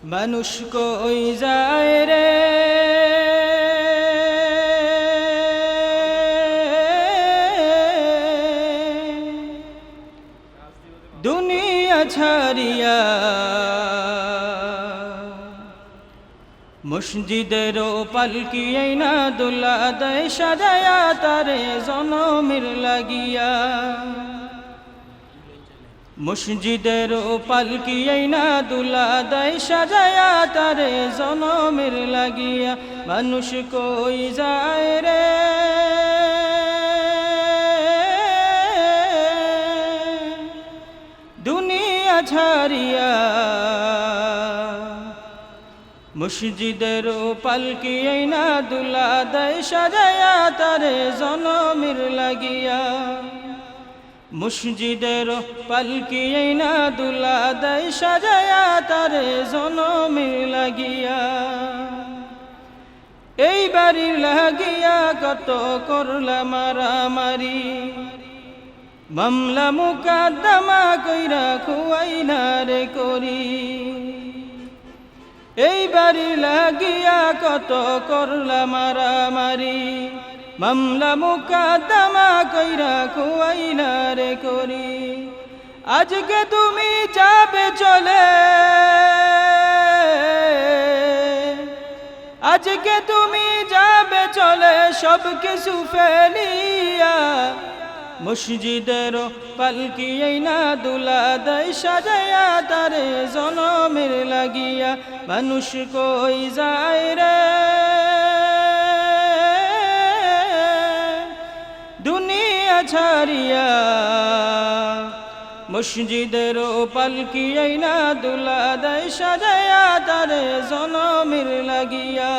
মানুষ কই যায় রে দুনিয়া ছাড়িয়া, মসজিদের পালকি আইনা দুলা দেয় সাজায়া তারে জনমের লাগিয়া। মসজিদের পালকি আইনা দুলা দেয় সাজায়া তারে জনমের লাগিয়া। মানুষ কই যায় রে দুনিয়া ছাড়িয়া, মসজিদের পালকি আইনা দুলা দেয় সাজায়া তারে জনমের লাগিয়া। মসজিদের পালকি আইনা দুলা দেয় সাজায়া তারে জনমের লাগিয়া। এই বাড়ির লাগিয়া কত করলা মারামারি, মামলা মুকদ্দমা কইরা খুয়াইনা রে করি। এই বাড়ি লাগিয়া কত করলা মারামারি, মামলা মুকদ্দমা কইরা খুয়াইনা রে করি। আজকে তুমি যাবে চলে, আজকে তুমি যাবে চলে সব কিছু ফেলিয়া। মসজিদের পালকি আইনা দুলা দেয় সাজায়া তারে জনমের লাগিয়া। মানুষ কই যায় রে দুনিয়া ছাড়িয়া, মসজিদের পালকি আইনা দুলা দেয় সাজায়া তারে জনমের লাগিয়া।